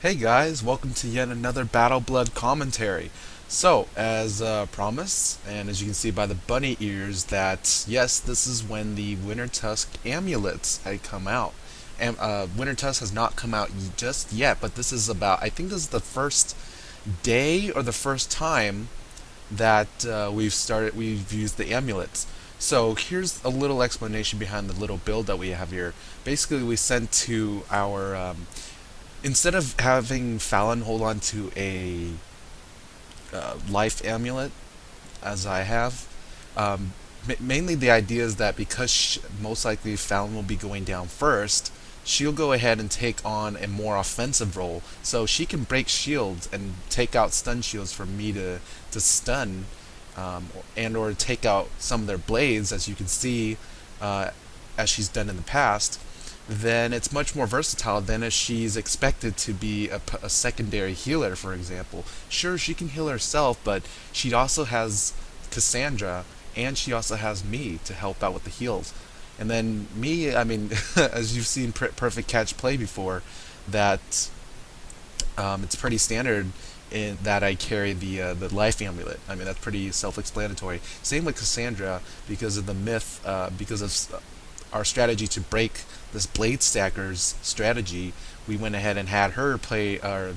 Hey guys, welcome to yet another Battleblood commentary. So, as promised, and as you can see by the bunny ears, that yes, this is when the Winter Tusk Amulets had come out. And Winter Tusk has not come out just yet, but this is about, I think this is the first day or the first time that we've used the amulets. So here's a little explanation behind the little build that we have here. Basically, we sent to our instead of having Fallon hold on to a life amulet, as I have, mainly the idea is that because most likely Fallon will be going down first, she'll go ahead and take on a more offensive role, so she can break shields and take out stun shields for me to stun, and or take out some of their blades, as you can see, as she's done in the past. Then it's much more versatile than if she's expected to be a secondary healer, for example. Sure, she can heal herself, but she also has Cassandra, and she also has me to help out with the heals. And then me, I mean, as you've seen Perfect Catch play before, that it's pretty standard in that I carry the life amulet. I mean, that's pretty self-explanatory. Same with Cassandra, because of the myth, because of our strategy to break this Blade Stacker's strategy, we went ahead and had her play or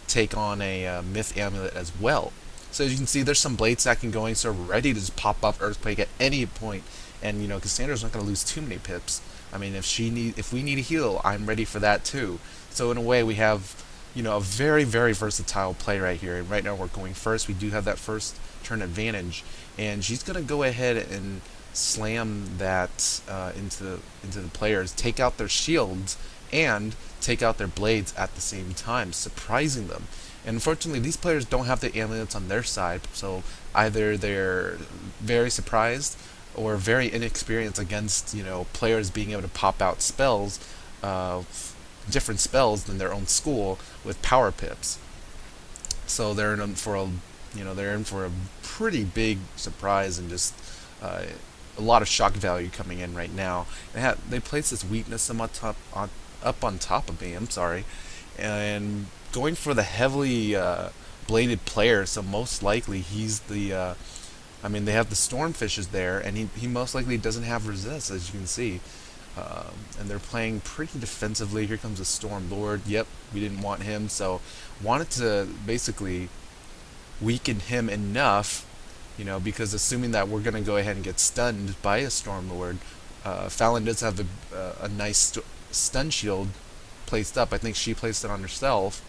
take on a myth amulet as well. So as you can see, there's some blade stacking going, so we're ready to just pop off Earthquake at any point. And you know, Cassandra's not going to lose too many pips. I mean, if we need a heal, I'm ready for that too. So in a way, we have, you know, a very, very versatile play right here. And right now we're going first. We do have that first turn advantage, and she's going to go ahead and slam that into the players, take out their shields, and take out their blades at the same time, surprising them. And unfortunately, these players don't have the amulets on their side, so either they're very surprised or very inexperienced against, you know, players being able to pop out spells, different spells than their own school with power pips. So they're in for a, they're in for a pretty big surprise and just a lot of shock value coming in right now. They placed this weakness up on top of me. I'm sorry, and going for the heavily bladed player. So most likely he's the. I mean, they have the Stormfishes there, and he most likely doesn't have resist, as you can see. And they're playing pretty defensively. Here comes the Storm Lord. Yep, we didn't want him, so wanted to basically weaken him enough, you know, because assuming that we're going to go ahead and get stunned by a Stormlord, Fallon does have a nice stun shield placed up. I think she placed it on herself.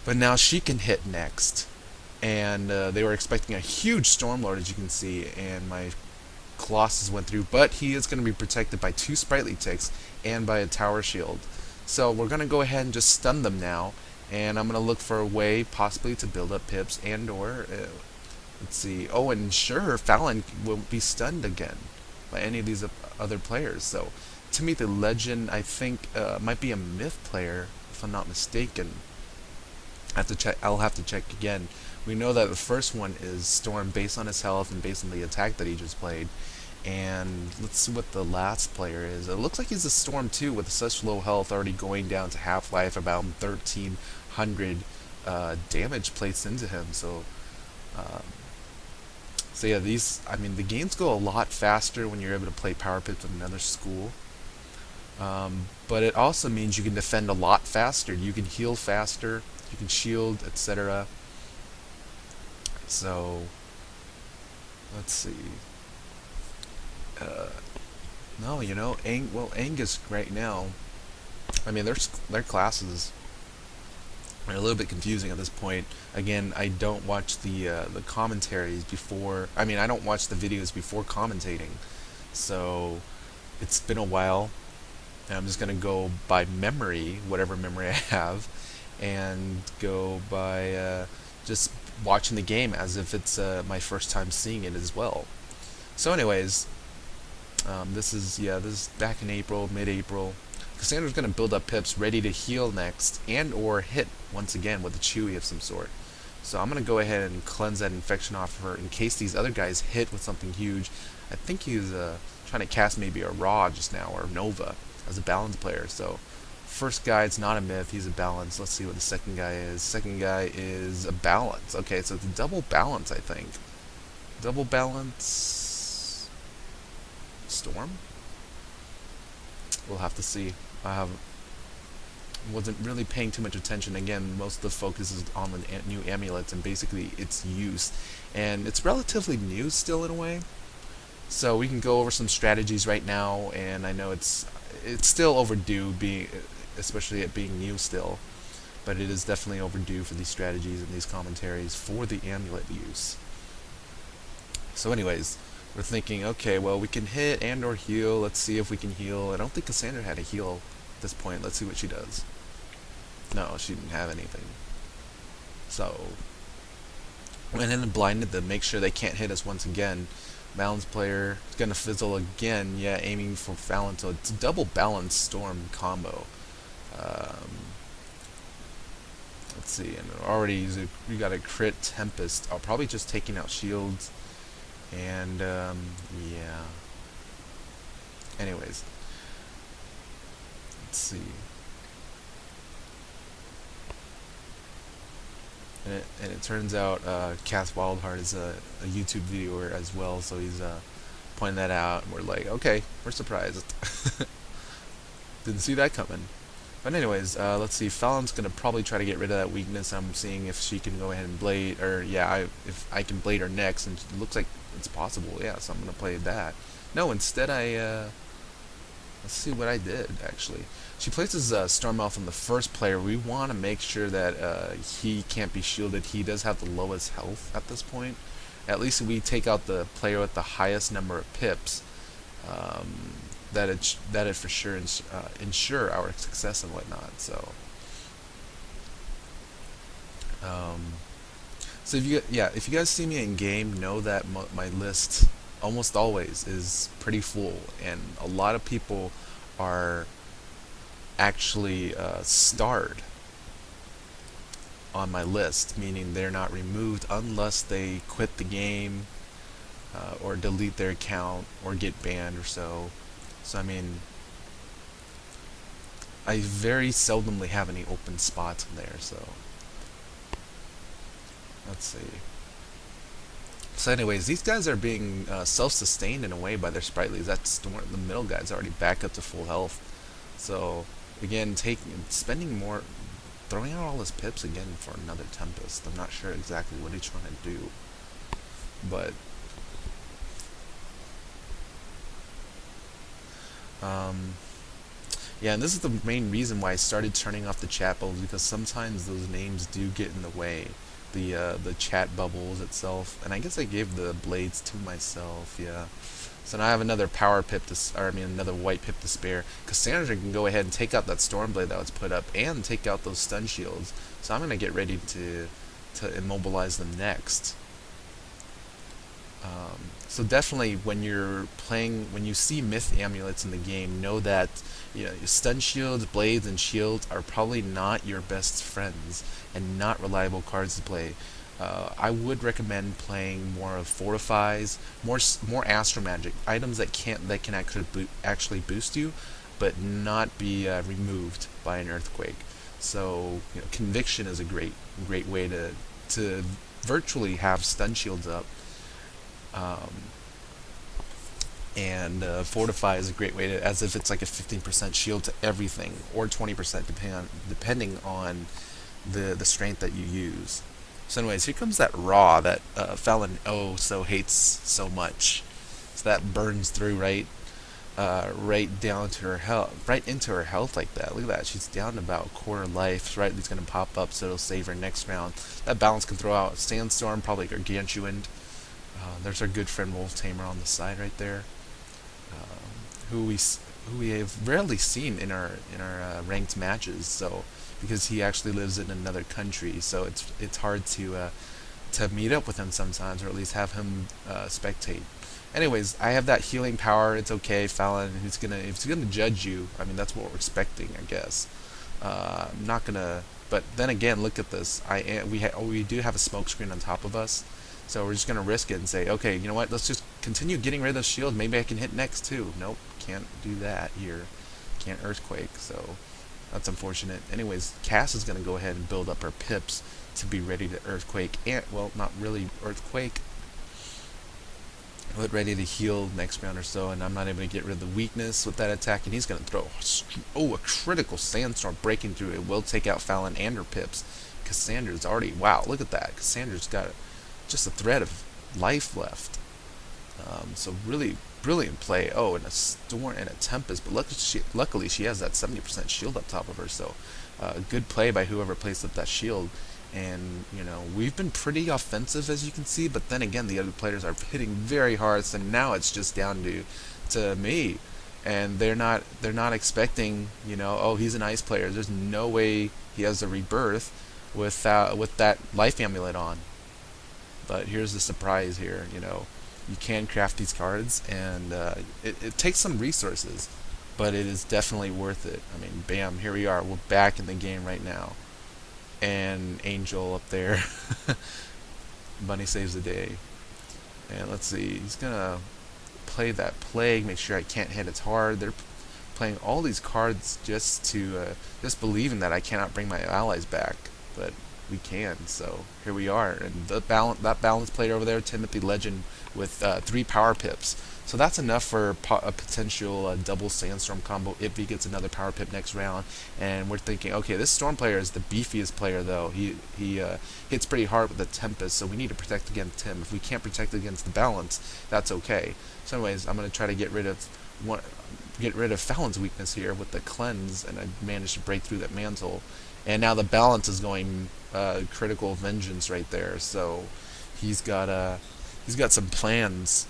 But now she can hit next. And they were expecting a huge Stormlord, as you can see, and my Colossus went through. But he is going to be protected by 2 Sprightly Ticks and by a Tower Shield. So we're going to go ahead and just stun them now. And I'm going to look for a way possibly to build up pips and or... let's see. Oh, and sure, Fallon won't be stunned again by any of these other players. So, to me, the legend, I think, might be a myth player, if I'm not mistaken. I'll have to check again. We know that the first one is Storm based on his health and based on the attack that he just played. And let's see what the last player is. It looks like he's a Storm too, with such low health, already going down to half-life, about 1,300 damage placed into him. So yeah, I mean, the games go a lot faster when you're able to play power pips with another school. But it also means you can defend a lot faster. You can heal faster, you can shield, etc. So, let's see. No, you know, Angus right now, I mean, their classes are a little bit confusing at this point. Again, I don't watch the commentaries before. I mean, I don't watch the videos before commentating, so it's been a while. And I'm just gonna go by memory, whatever memory I have, and go by just watching the game as if it's my first time seeing it as well. So, anyways, this is back in April, mid-April. Cassandra's going to build up pips, ready to heal next, and or hit once again with a Chewy of some sort. So I'm going to go ahead and cleanse that infection off of her in case these other guys hit with something huge. I think he was trying to cast maybe a Raw just now, or Nova, as a balance player. So First guy, it's not a myth, he's a balance. Let's see what the second guy is. Second guy is a balance. Okay, so it's a double balance, I think. Double balance storm? We'll have to see. Wasn't really paying too much attention. Again, most of the focus is on the new amulets and basically its use. And it's relatively new still in a way. So we can go over some strategies right now, and I know it's still overdue, especially it being new still, but it is definitely overdue for these strategies and these commentaries for the amulet use. So anyways, we're thinking, okay, well, we can hit and or heal. Let's see if we can heal. I don't think Cassandra had a heal at this point. Let's see what she does. No, she didn't have anything. So went in and blinded them, make sure they can't hit us once again. Balance player is going to fizzle again, yeah, aiming for Fallon, so it's a double balance storm combo. Let's see, and already we got a crit Tempest. I'll probably just taking out shields, and yeah. Anyways, let's see. And it turns out Cass Wildheart is a YouTube viewer as well, so he's pointing that out, and we're like, okay, we're surprised. Didn't see that coming. But anyways, let's see. Fallon's gonna probably try to get rid of that weakness. I'm seeing if she can go ahead and blade, or yeah, if I can blade her next, and it looks like it's possible. Yeah, so I'm gonna play that. No, instead let's see what I did actually. She places Stormouth on the first player. We want to make sure that he can't be shielded. He does have the lowest health at this point. At least we take out the player with the highest number of pips. That it for sure ensure our success and whatnot. So, if you guys see me in game, know that my list almost always is pretty full, and a lot of people are actually starred on my list, meaning they're not removed unless they quit the game or delete their account or get banned or so. So I mean, I very seldomly have any open spots in there, so let's see. So anyways, these guys are being self-sustained in a way by their spritelys. That's the middle guy's already back up to full health. So again, spending more, throwing out all his pips again for another Tempest. I'm not sure exactly what he's trying to do, but yeah, and this is the main reason why I started turning off the chat bubbles, because sometimes those names do get in the way. The chat bubbles itself, and I guess I gave the blades to myself. Yeah. So now I have another power pip another white pip to spare. Cassandra can go ahead and take out that storm blade that was put up, and take out those stun shields. So I'm gonna get ready to immobilize them next. So definitely, when you see myth amulets in the game, know that stun shields, blades, and shields are probably not your best friends and not reliable cards to play. I would recommend playing more of fortifies, more astro magic items that can actually boost you, but not be removed by an earthquake. So conviction is a great way to virtually have stun shields up. And fortify is a great way to, as if it's like a 15% shield to everything, or 20% depending on the strength that you use. So anyways, here comes that raw that Fallon so hates so much. So that burns through right down to her health, right into her health like that. Look at that, she's down to about quarter life. Right, it's gonna pop up, so it'll save her next round. That balance can throw out Sandstorm, probably Gargantuan. There's our good friend Wolf Tamer on the side right there, who we have rarely seen in our ranked matches. So because he actually lives in another country, so it's hard to meet up with him sometimes, or at least have him spectate. Anyways, I have that healing power. It's okay, Fallon. If he's gonna judge you, I mean that's what we're expecting, I guess. I'm not gonna. But then again, look at this. We do have a smoke screen on top of us. So we're just going to risk it and say, okay, you know what, let's just continue getting rid of the shield. Maybe I can hit next too. Nope, can't do that here. Can't earthquake. So That's unfortunate. Anyways, Cass is going to go ahead and build up her pips to be ready to Earthquake, and, well, not really Earthquake, but ready to heal next round or so, and I'm not able to get rid of the weakness with that attack, and he's going to throw, a critical Sandstorm breaking through. It will take out Fallon and her pips. Cassandra's already, wow, look at that. Cassandra's got just a thread of life left. So really brilliant play. Oh, and a Storm and a Tempest, but luckily she has that 70% shield up top of her, so good play by whoever placed up that shield. And, you know, we've been pretty offensive, as you can see, but then again, the other players are hitting very hard, so now it's just down to me. And they're not expecting, you know, oh, he's an ice player. There's no way he has a rebirth with that life amulet on. But here's the surprise here, you know. You can craft these cards, and it takes some resources, but it is definitely worth it. I mean, bam, here we are. We're back in the game right now. And Angel up there. Bunny saves the day. And let's see, he's gonna play that Plague, make sure I can't hit as hard. They're playing all these cards just just believing that I cannot bring my allies back, but we can. So here we are, and that balance player over there, Timothy Legend, with 3 power pips. So that's enough for a potential double Sandstorm combo if he gets another power pip next round. And we're thinking, okay, this Storm player is the beefiest player, though. He hits pretty hard with the Tempest, so we need to protect against him. If we can't protect against the balance, that's okay. So anyways, I'm going to try to get rid of Fallon's weakness here with the Cleanse, and I managed to break through that mantle. And now the balance is going critical vengeance right there. So he's got some plans.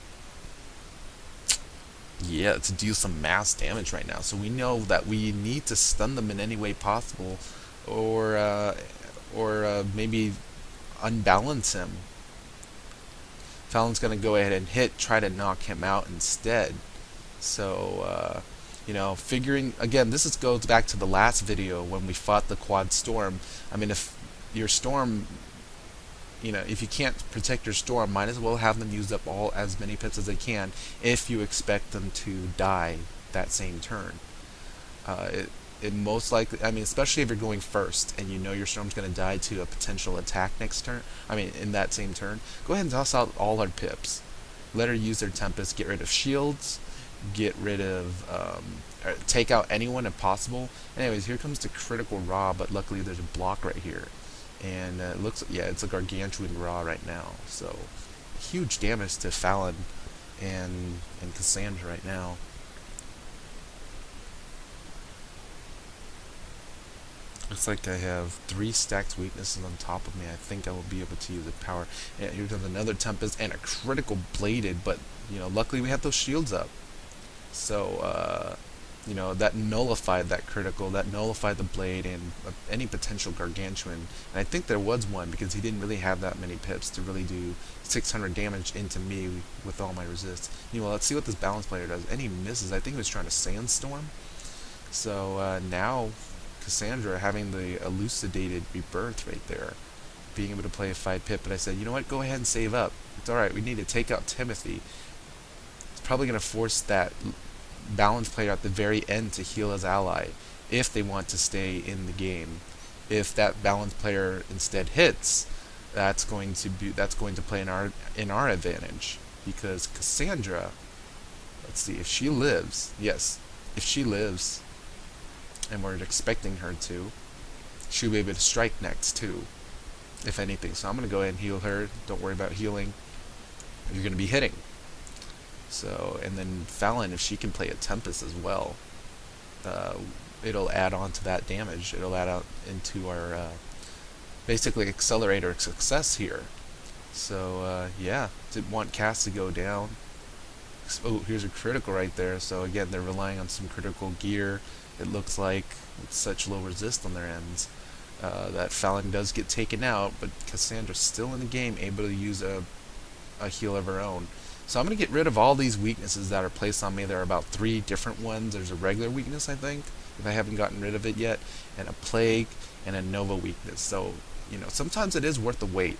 Yeah, to deal some mass damage right now. So we know that we need to stun them in any way possible, or maybe unbalance him. Fallon's going to go ahead and try to knock him out instead. So, you know, figuring, again, this goes back to the last video when we fought the Quad Storm. I mean, if your Storm, you know, if you can't protect your Storm, might as well have them use up as many pips as they can if you expect them to die that same turn. It most likely, I mean, especially if you're going first and you know your Storm's going to die to a potential attack next turn, I mean, in that same turn, go ahead and toss out all our pips. Let her use their Tempest, get rid of shields, get rid of, take out anyone if possible. Anyways, here comes the critical Raw, but luckily there's a block right here. And it looks, yeah, it's a gargantuan Raw right now. So huge damage to Fallon and Cassandra right now. Looks like I have 3 stacked weaknesses on top of me. I think I will be able to use the power. And here comes another Tempest and a critical Bladed, but you know, luckily we have those shields up. So you know, that nullified that critical, that nullified the Blade and any potential gargantuan. And I think there was one because he didn't really have that many pips to really do 600 damage into me with all my resists. You know, let's see what this balance player does. And he misses. I think he was trying to Sandstorm. So now Cassandra having the elucidated rebirth right there, being able to play a 5 pip. But I said, you know what, go ahead and save up. It's alright, we need to take out Timothy. It's probably going to force that balance player at the very end to heal his ally if they want to stay in the game. If that balance player instead hits, that's going to play in our advantage, because Cassandra, let's see, if she lives, yes, if she lives, and we're expecting her to, she'll be able to strike next too, if anything. So I'm going to go ahead and heal her. Don't worry about healing. You're going to be hitting. So, and then Fallon, if she can play a Tempest as well, it'll add on to that damage. It'll add out into our basically accelerate our success here. So yeah, didn't want Cass to go down. Oh, here's a critical right there. So again, they're relying on some critical gear. It looks like with such low resist on their ends. That Fallon does get taken out, but Cassandra's still in the game, able to use a heal of her own. So I'm going to get rid of all these weaknesses that are placed on me. There are about 3 different ones. There's a regular weakness, I think, if I haven't gotten rid of it yet, and a Plague, and a Nova weakness. So, you know, sometimes it is worth the wait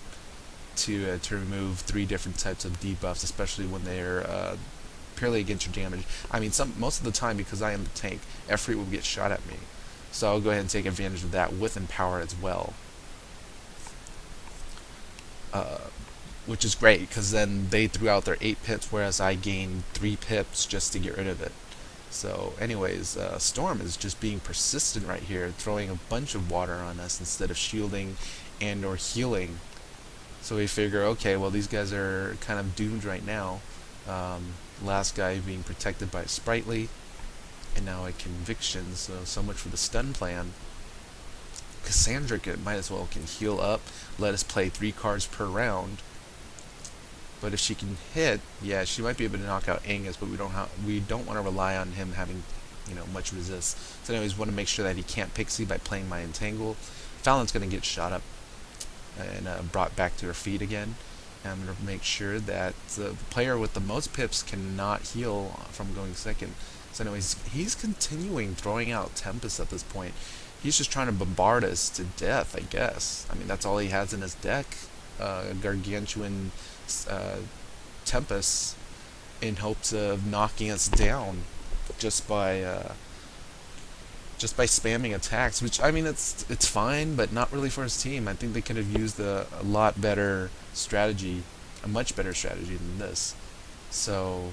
to remove 3 different types of debuffs, especially when they're purely against your damage. I mean, most of the time, because I am the tank, Efreet will get shot at me. So I'll go ahead and take advantage of that with Empower as well. Which is great, because then they threw out their 8 pips, whereas I gained 3 pips just to get rid of it. So anyways, Storm is just being persistent right here, throwing a bunch of water on us instead of shielding and or healing. So we figure, okay, well, these guys are kind of doomed right now. Last guy being protected by a Sprightly, and now a Conviction, so much for the stun plan. Cassandra might as well can heal up, let us play 3 cards per round. But if she can hit, yeah, she might be able to knock out Angus, but we don't want to rely on him having, much resist. So anyways, want to make sure that he can't Pixie by playing my Entangle. Fallon's going to get shot up and brought back to her feet again. And I'm going to make sure that the player with the most pips cannot heal from going second. So anyways, he's continuing throwing out Tempest at this point. He's just trying to bombard us to death, I guess. I mean, that's all he has in his deck. Gargantuan Tempest, in hopes of knocking us down just by spamming attacks, which, I mean, it's fine, but not really for his team. I think they could have used a lot better strategy, a much better strategy than this. So,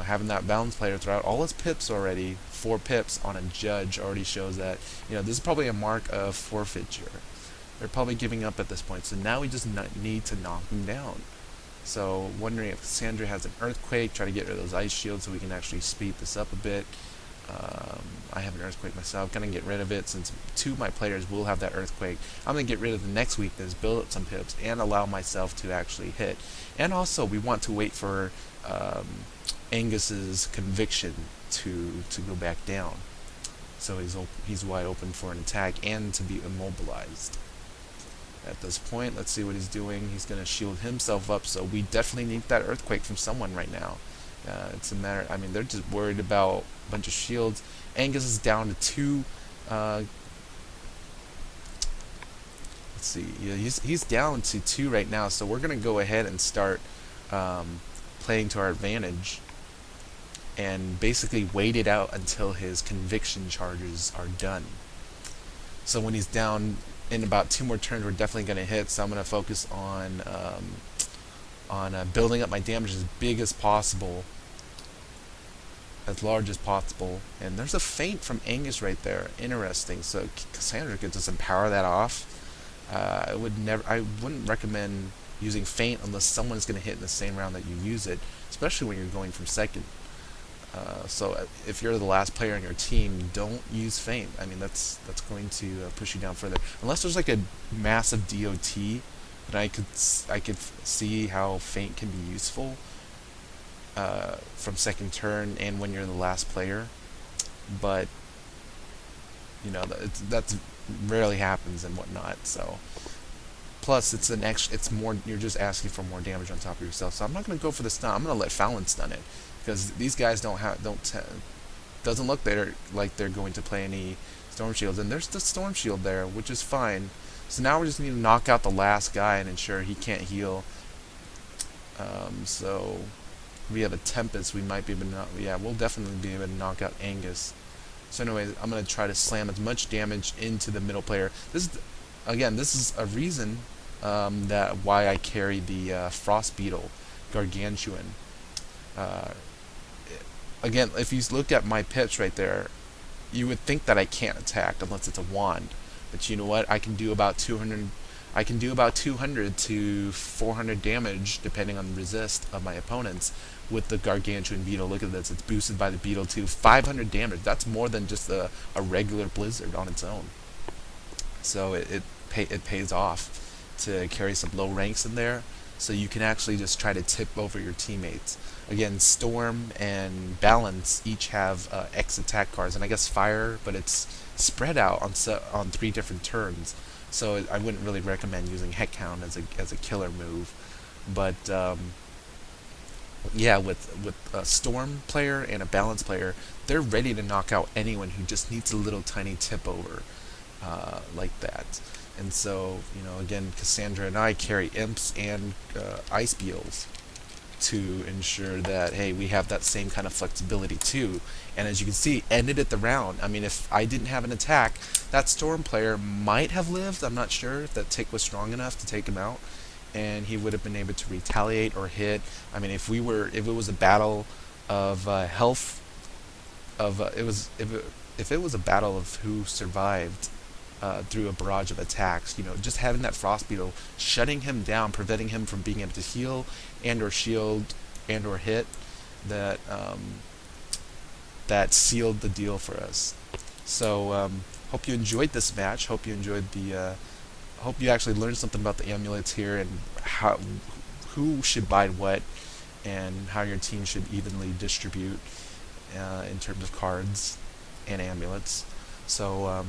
having that balance player throw out all his pips already, 4 pips on a judge, already shows that, this is probably a mark of forfeiture. They're probably giving up at this point, so now we just need to knock them down. So, wondering if Cassandra has an Earthquake, try to get rid of those Ice Shields so we can actually speed this up a bit. I have an Earthquake myself, gonna get rid of it since 2 of my players will have that Earthquake. I'm gonna get rid of the next weakness, build up some pips, and allow myself to actually hit. And also, we want to wait for Angus's Conviction to go back down. So he's wide open for an attack and to be immobilized. At this point, let's see what he's doing. He's going to shield himself up, so we definitely need that Earthquake from someone right now. It's a matter, I mean, they're just worried about a bunch of shields. Angus is down to 2. Let's see, yeah, he's down to 2 right now, so we're going to go ahead and start playing to our advantage and basically wait it out until his Conviction charges are done. So when he's down in about 2 more turns, we're definitely going to hit, so I'm going to focus on building up my damage as big as possible, as large as possible. And there's a feint from Angus right there, interesting, so Cassandra could just empower that off. I wouldn't recommend using feint unless someone's going to hit in the same round that you use it, especially when you're going from second. So if you're the last player on your team, don't use feint. I mean, that's going to push you down further. Unless there's like a massive DOT, then I could see how feint can be useful from second turn and when you're the last player. But that's rarely happens and whatnot. So plus it's more, you're just asking for more damage on top of yourself. So I'm not going to go for the stun. I'm going to let Fallon stun it, because these guys doesn't look like they're going to play any Storm Shields, and there's the Storm Shield there, which is fine. So now we just need to knock out the last guy and ensure he can't heal. So we have a Tempest. We might be able to we'll definitely be able to knock out Angus. So anyways, I'm going to try to slam as much damage into the middle player. This is a reason that why I carry the Frost Beetle, Gargantuan. Again, if you look at my pips right there, you would think that I can't attack unless it's a wand. But you know what? I can do about 200. I can do about 200 to 400 damage depending on the resist of my opponents with the Gargantuan Beetle. Look at this; it's boosted by the Beetle too. 500 damage. That's more than just a regular Blizzard on its own. So it pays off to carry some low ranks in there, so you can actually just try to tip over your teammates. Again, Storm and Balance each have X attack cards, and I guess Fire, but it's spread out on 3 different turns. So I wouldn't really recommend using Heckhound as a killer move. But yeah, with a Storm player and a Balance player, they're ready to knock out anyone who just needs a little tiny tip over like that. And so, again, Cassandra and I carry Imps and Ice Beetles to ensure that, hey, we have that same kind of flexibility too. And as you can see, ended at the round. I mean, if I didn't have an attack, That Storm player might have lived. I'm not sure if that tick was strong enough to take him out, and he would have been able to retaliate or hit. I mean, if it was a battle of health, of if it was a battle of who survived through a barrage of attacks, just having that Frost Beetle shutting him down, preventing him from being able to heal and or shield and or hit, that that sealed the deal for us. So hope you enjoyed this match. Hope you enjoyed the. Hope you actually learned something about the amulets here and who should buy what, and how your team should evenly distribute in terms of cards and amulets. So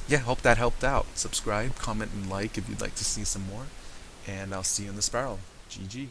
yeah, hope that helped out. Subscribe, comment, and like if you'd like to see some more. And I'll see you in the spiral. GG.